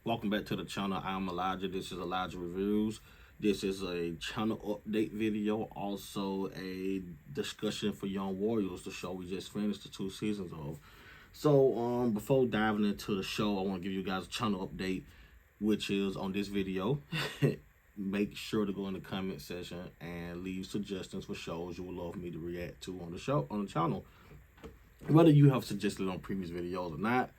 Welcome back to the channel. I'm Elijah. This is Elijah Reviews. This is a channel update video, also a discussion for Young Warriors, the show we just finished the 2 seasons of. So, before diving into the show, I want to give you guys a channel update, which is on this video. Make sure to go in the comment section and leave suggestions for shows you would love me to react to on the channel. Whether you have suggested on previous videos or not,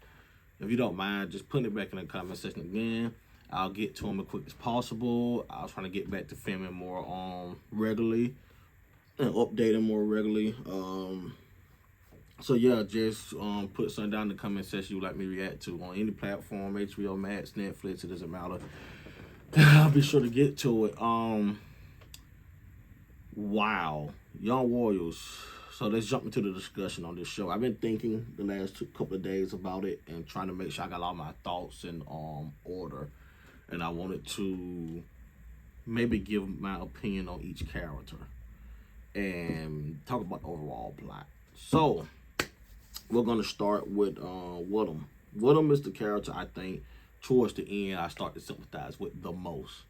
if you don't mind, just putting it back in the comment section again. I'll get to them as quick as possible. I was trying to get back to filming more regularly and updating more regularly. So yeah, just put something down in the comment section you'd like me to react to on any platform, HBO Max, Netflix, it doesn't matter. I'll be sure to get to it. Wow, Young Warriors. So let's jump into the discussion on this show. I've been thinking the last couple of days about it and trying to make sure I got all my thoughts in order. And I wanted to maybe give my opinion on each character and talk about the overall plot. So we're gonna start with Woodham. Woodham is the character I think towards the end I start to sympathize with the most.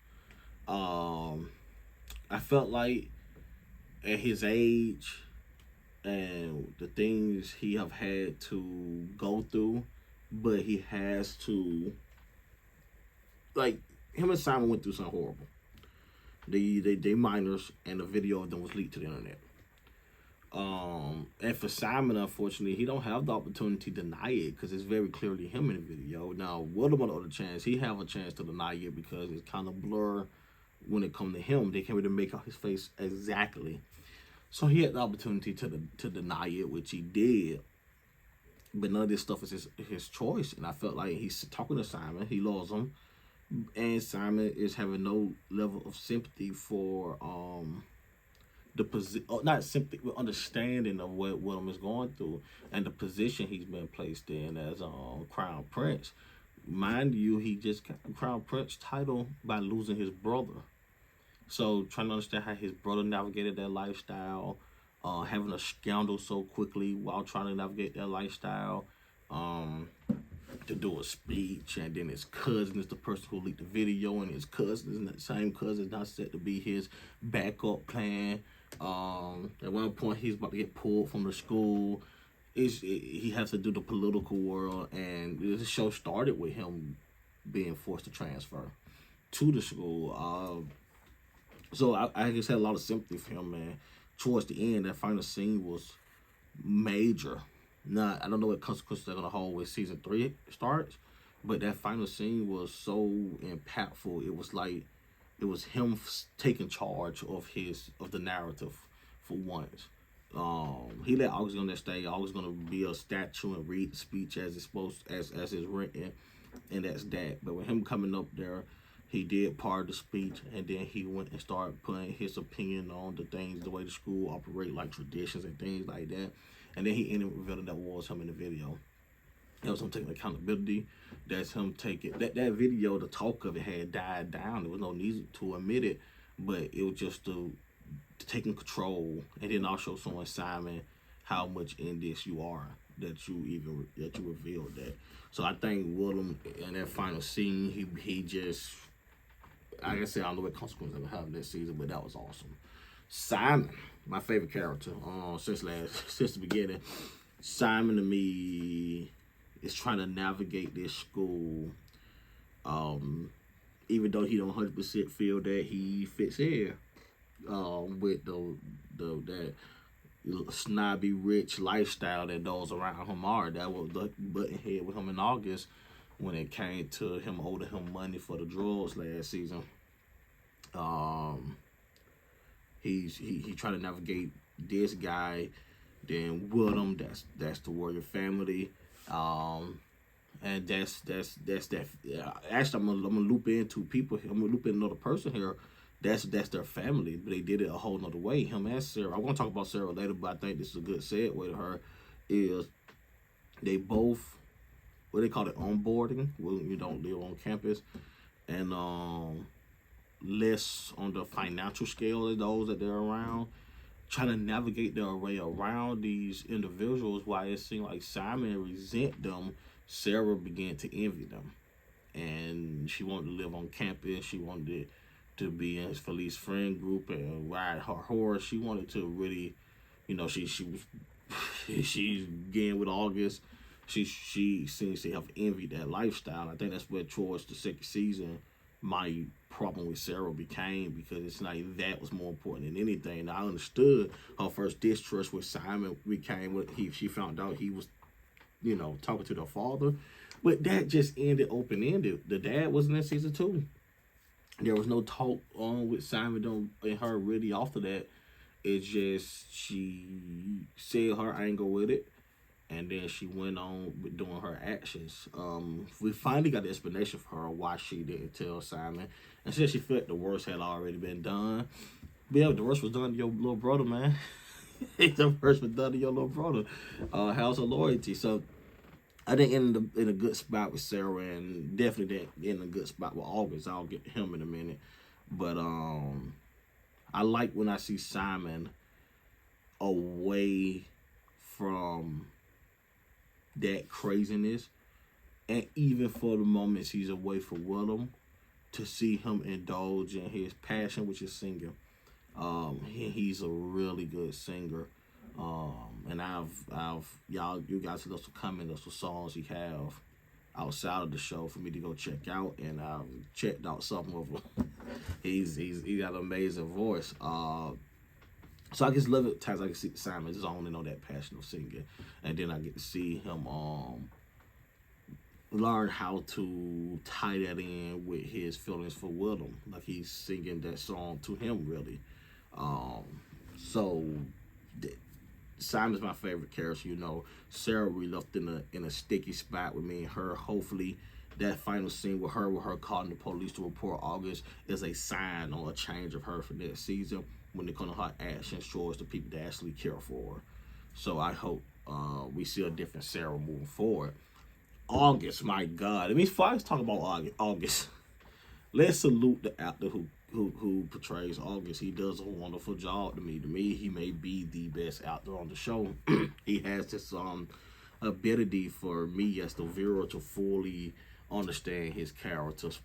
I felt like at his age and the things he have had to go through, but he has to, like, him and Simon went through something horrible. They minors, and the video of them was leaked to the internet. And for Simon, unfortunately, he don't have the opportunity to deny it because it's very clearly him in the video. Now, Woodham on the other chance, he have a chance to deny it because it's kind of blur when it comes to him. They can't really make out his face exactly. So he had the opportunity to deny it, which he did. But none of this stuff is his choice. And I felt like he's talking to Simon. He loves him. And Simon is having no level of sympathy for the position, not sympathy, but understanding of what Woodham is going through and the position he's been placed in as Crown Prince. Mind you, he just got the Crown Prince title by losing his brother. So trying to understand how his brother navigated that lifestyle, having a scandal so quickly while trying to navigate that lifestyle, to do a speech, and then his cousin is the person who leaked the video, and his cousin is the same cousin not set to be his backup plan. At one point he's about to get pulled from the school. He has to do the political world, and the show started with him being forced to transfer to the school. So I just had a lot of sympathy for him, man. Towards the end, that final scene was major. Now, I don't know what consequences they're going to hold when season 3 starts, but that final scene was so impactful. It was like, it was him taking charge of the narrative for once. He let August on that stage. August going to be a statue and read the speech as it's supposed, as it's written, and that's that. But with him coming up there, he did part of the speech, and then he went and started putting his opinion on the things, the way the school operate, like traditions and things like that. And then he ended up revealing that was him in the video. That was him taking accountability. That's him taking that video. The talk of it had died down. There was no need to admit it, but it was just to taking control, and then also showing Simon how much in this you are, that you revealed that. So I think Woodham in that final scene, he just, like I said, I don't know what consequences I'm gonna have this season, but that was awesome. Simon, my favorite character since the beginning. Simon to me is trying to navigate this school, even though he don't 100% feel that he fits here with that snobby rich lifestyle that those around him are. That was the button head with him in August when it came to him owing him money for the drugs last season. He trying to navigate this guy, then Woodham, that's the Warrior family, and that's that. Actually, I'm gonna loop in two people. I'm gonna loop in another person here. That's their family, but they did it a whole nother way. Him and Sarah. I'm gonna talk about Sarah later, but I think this is a good segue to her. Is they both, what they call it, onboarding, when you don't live on campus, and less on the financial scale of those that they're around, trying to navigate their way around these individuals. While it seemed like Simon resent them, Sarah began to envy them. And she wanted to live on campus. She wanted to be in his Felice friend group and ride her horse. She wanted to really, she was she's getting with August. She seems to have envied that lifestyle. I think that's where towards the second season my problem with Sarah became, because it's like that was more important than anything. And I understood her first distrust with Simon became when she found out he was, talking to their father. But that just ended open-ended. The dad wasn't in season 2. There was no talk on with Simon and her really after that. It's just she said her angle with it, and then she went on with doing her actions. We finally got the explanation for her why she didn't tell Simon, and said she felt the worst had already been done. But yeah, the worst was done to your little brother, man. The worst was done to your little brother. House of Loyalty. So I didn't end in a good spot with Sarah, and definitely didn't end in a good spot with August. I'll get to him in a minute. But I like when I see Simon away from that craziness, and even for the moments he's away from Willem, to see him indulge in his passion, which is singing. He's a really good singer. And you guys have some comment of some songs he have outside of the show for me to go check out, and I've checked out some of them. He's got an amazing voice. So I just love it. Times I can see Simon just owning on that passion of singing, and then I get to see him learn how to tie that in with his feelings for Willem, like he's singing that song to him really. So Simon's my favorite character. Sarah, we left in a sticky spot with me and her. Hopefully that final scene with her calling the police to report August is a sign or a change of her for next season, when it comes to her actions towards the people that actually care for her. So I hope we see a different Sarah moving forward. August, my God. I mean, before I talk about August, let's salute the actor who portrays August. He does a wonderful job to me. To me, he may be the best actor on the show. He has this ability for me as the viewer to fully understand his character's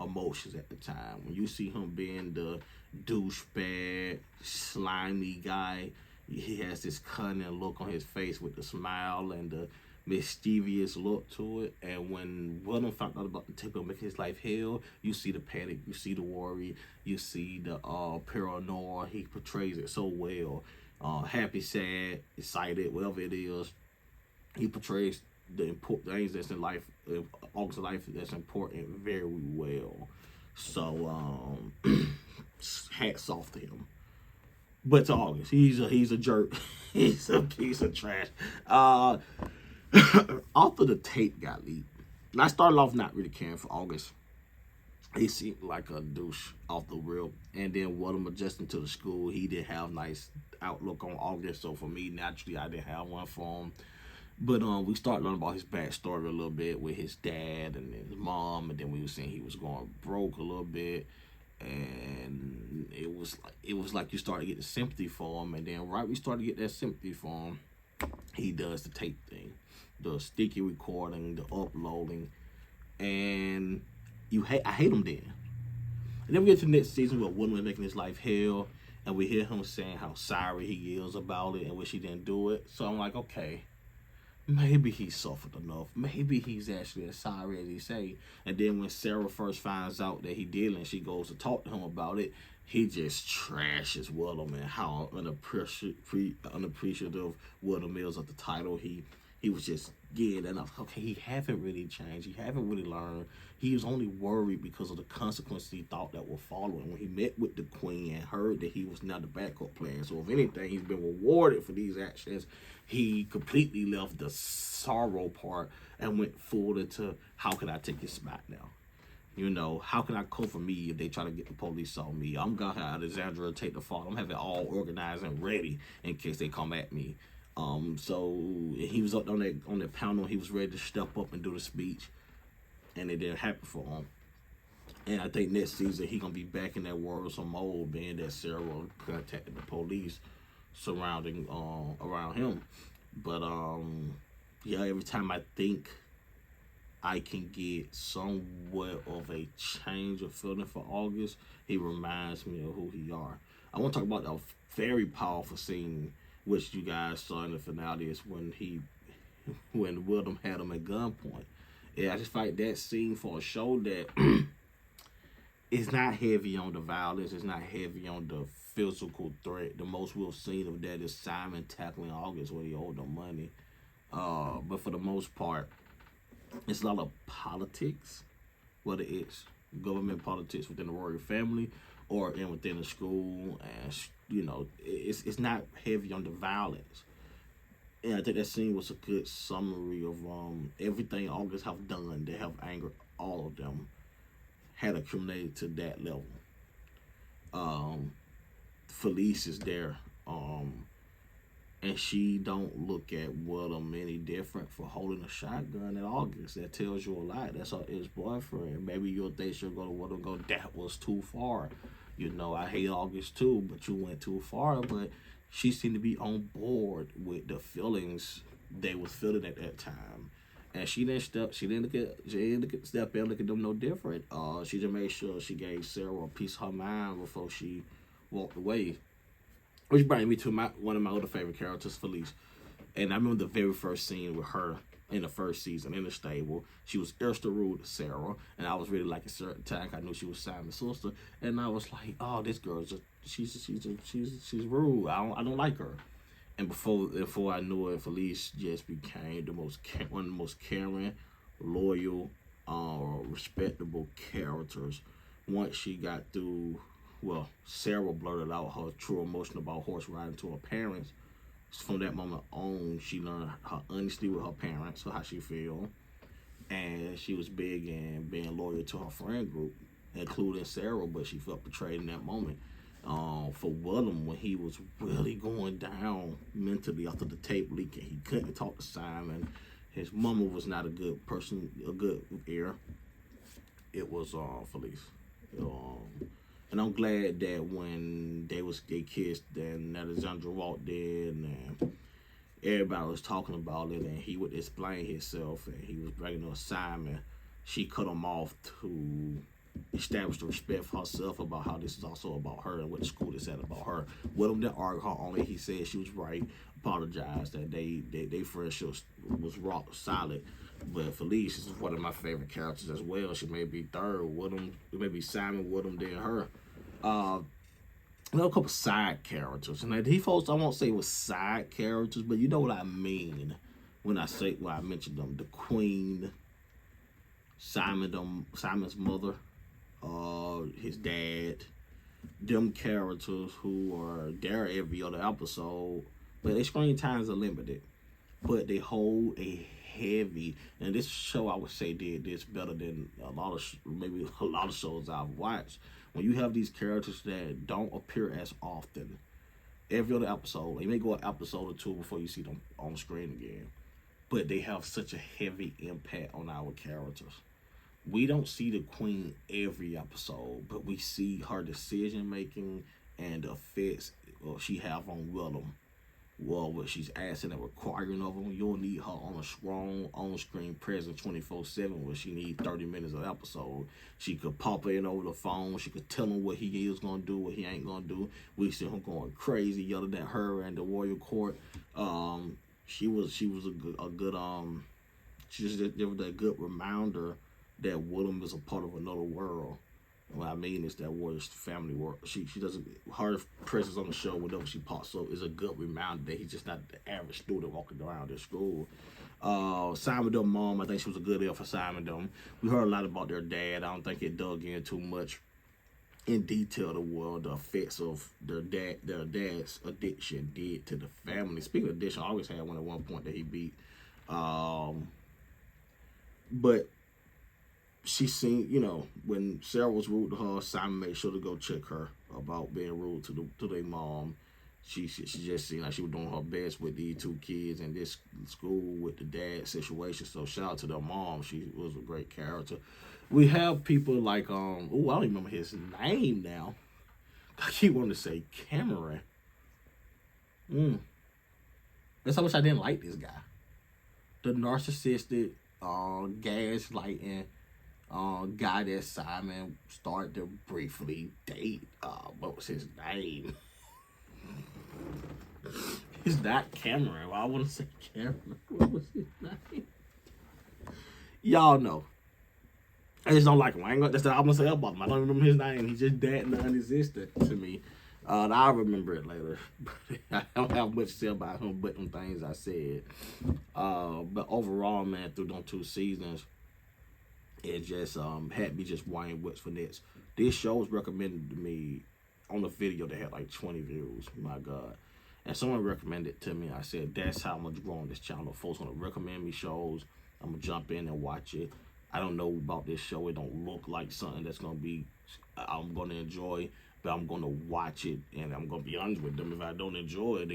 emotions at the time. When you see him being the douchebag, slimy guy, he has this cunning look on his face with the smile and the mischievous look to it. And when Willem found out about the tip of making his life hell, you see the panic, you see the worry, you see the paranoia. He portrays it so well. Happy, sad, excited, whatever it is, he portrays the important things that's in life, August's life, that's important very well. So hats off to him. But to August, he's a jerk. He's a piece of trash. After the tape got leaked, and I started off not really caring for August. He seemed like a douche off the rip. And then Willem adjusting to the school, he did have nice outlook on August. So for me, naturally, I didn't have one for him. But we started learning about his backstory a little bit with his dad and his mom, and then we were seeing he was going broke a little bit, and it was like you started getting sympathy for him, and then we started to get that sympathy for him, he does the tape thing, the sticky recording, the uploading, and I hate him then. And then we get to the next season where Willem is making his life hell, and we hear him saying how sorry he is about it and wish he didn't do it. So I'm like, okay, maybe he suffered enough. Maybe he's actually as sorry as he say. And then when Sarah first finds out that he did, and she goes to talk to him about it, he just trashes Willem and how unappreciative Willem is of the title. He was just getting enough. Okay, he haven't really changed. He haven't really learned. He was only worried because of the consequences he thought that were following when he met with the queen and heard that he was now the backup plan. So if anything, he's been rewarded for these actions. He completely left the sorrow part and went full into how can I take his spot now? How can I cover me if they try to get the police on me? I'm gonna have Alexandra take the fall. I'm having it all organized and ready in case they come at me. So he was up on that panel. He was ready to step up and do the speech, and it didn't happen for him. And I think next season he gonna be back in that worrisome mode, being that Sarah contacted the police surrounding around him. But yeah, every time I think I can get somewhat of a change of feeling for August, he reminds me of who he are. I want to talk about a very powerful scene, which you guys saw in the finale, is when Willem had him at gunpoint. Yeah, I just find that scene for a show that it's not heavy on the violence, it's not heavy on the physical threat. The most we've seen of that is Simon tackling August when he owed him money. But for the most part, it's a lot of politics, whether it's government politics within the royal family or within the school, and it's not heavy on the violence. And I think that scene was a good summary of everything August have done that have angered all of them had accumulated to that level. Felice is there, and she don't look at Willem any different for holding a shotgun at August. That tells you a lot. That's her ex-boyfriend. Maybe you'll think she'll go to Willem, go, that was too far. I hate August too, but you went too far. But she seemed to be on board with the feelings they was feeling at that time. And she didn't step in, look at them no different. She just made sure she gave Sarah a piece of her mind before she walked away. Which brings me to one of my other favorite characters, Felice. And I remember the very first scene with her in the first season in the stable. She was extra rude to Sarah, and I was really like a certain time. I knew she was Simon's sister, and I was like, "Oh, this girl's she's rude. I don't like her." And before I knew it, Felice just became one of the most caring, loyal, respectable characters. Once she got through, well, Sarah blurted out her true emotion about horse riding to her parents. From that moment on, she learned her honesty with her parents, so how she feel, and she was big in being loyal to her friend group, including Sarah. But she felt betrayed in that moment. For Willem, when he was really going down mentally after the tape leaking, he couldn't talk to Simon. His mama was not a good person, a good ear. It was Felice. And I'm glad that when they kissed, and Alexandra walked in, and everybody was talking about it, and he would explain himself, and he was bringing up Simon, she cut him off to establish the respect for herself about how this is also about her and what the school is said about her. Willem didn't argue her only. He said she was right, apologized, that they friendship was rock solid. But Felice is one of my favorite characters as well. She may be third. Willem, it may be Simon, Willem, then her. A couple side characters, and these folks I won't say was side characters, but you know what I mean when I mention them. The Queen, Simon's mother, his dad, them characters who are there every other episode, but their screen times are limited, but they hold a heavy, and this show I would say did this better than maybe a lot of shows I've watched. When you have these characters that don't appear as often, every other episode, they may go an episode or two before you see them on screen again, but they have such a heavy impact on our characters. We don't see the Queen every episode, but we see her decision making and the effects she have on Willem. Well, what she's asking and requiring of him, you'll need her on a strong on-screen presence 24/7, where she needs 30 minutes of episode. She could pop in over the phone. She could tell him what he is going to do, what he ain't going to do. We see him going crazy, yelling at her and the royal court. She was a good she just gave a good reminder that Willem is a part of another world. And what I mean is that Warrior's family work. She doesn't, her presence on the show, whenever she pops up, is a good reminder that he's just not the average student walking around at school. Simon Dumb mom, I think she was a good deal for Simon Dumb. We heard a lot about their dad. I don't think it dug in too much in detail to what the effects of their dad's addiction did to the family. Speaking of addiction, I always had one at one point that he beat. But she seen, when Sarah was rude to her, Simon made sure to go check her about being rude to their mom. She just seemed like she was doing her best with these two kids in this school with the dad situation. So shout out to their mom. She was a great character. We have people like I don't even remember his name now. I keep wanting to say Cameron. That's how much I didn't like this guy. The narcissistic, gaslighting guy that Simon started to briefly date. What was his name? It's not Cameron. Well, I want to say Cameron. What was his name? Y'all know. I just don't like him. That's all I'm gonna say about him. I don't remember his name. He's just that non-existent to me. I'll remember it later. I don't have much to say about him but them things I said. But overall, man, through them 2 seasons, it just had me just Wayne Woods for Nets. This show was recommended to me on a video that had like 20 views. My God. And someone recommended it to me. I said, that's how I'm going to grow on this channel. Folks going to recommend me shows. I'm going to jump in and watch it. I don't know about this show. It don't look like something that's going to be, I'm going to enjoy. But I'm going to watch it. And I'm going to be honest with them. If I don't enjoy it,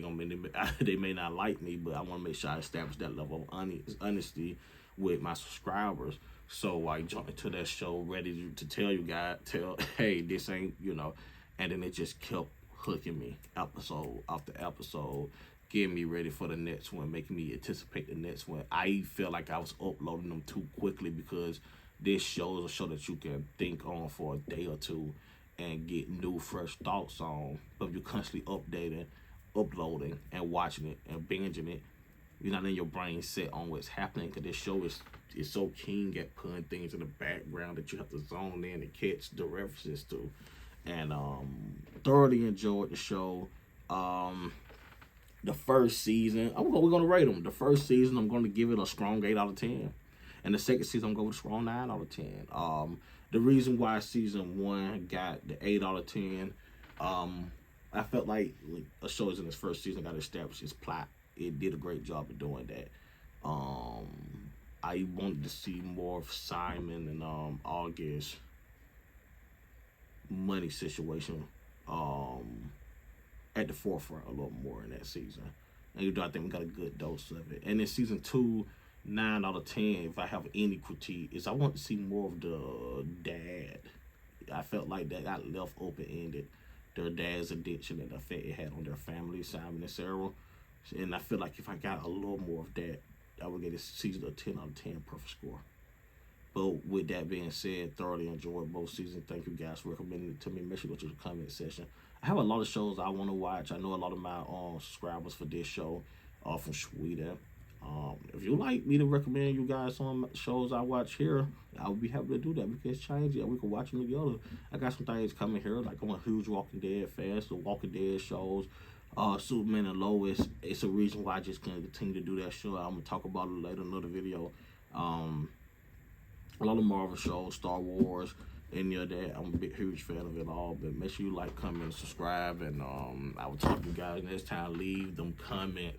they may not like me. But I want to make sure I establish that level of honesty with my subscribers. So I jumped into that show ready to tell you guys, hey, this ain't, and then it just kept hooking me episode after episode, getting me ready for the next one, making me anticipate the next one. I felt like I was uploading them too quickly because this show is a show that you can think on for a day or two and get new, fresh thoughts on. But you're constantly uploading, and watching it and binging it. You're not in your brain set on what's happening because this show is so keen at putting things in the background that you have to zone in and catch the references to. And thoroughly enjoyed the show. The first season, we're gonna rate them. The first season, I'm gonna give it a strong 8 out of 10, and the second season, I'm going with a strong 9 out of 10. The reason why season 1 got the 8 out of 10, I felt like a show is in its first season got to establish its plot. It did a great job of doing that. I wanted to see more of Simon and August money situation at the forefront a little more in that season. And I think we got a good dose of it. And in season 2, 9 out of 10, if I have any critique, is I want to see more of the dad. I felt like that got left open-ended. Their dad's addiction and the effect it had on their family, Simon and Sarah. And I feel like if I got a little more of that, I would get a season a 10 out of 10 perfect score. But with that being said, thoroughly enjoyed both seasons. Thank you guys for recommending it to me. Make sure you go to the comment section. I have a lot of shows I want to watch. I know a lot of my subscribers for this show are from Sweden. If you like me to recommend you guys some shows I watch here, I would be happy to do that. We can change it. We can watch them together. I got some things coming here. Like I'm a huge Walking Dead fan. So Walking Dead shows. Superman and Lois. It's a reason why I just can't continue to do that show. I'm gonna talk about it later in another video. A lot of Marvel shows, Star Wars, any of that. I'm a big, huge fan of it all. But make sure you like, comment, and subscribe. And I will talk to you guys next time. Leave them comments.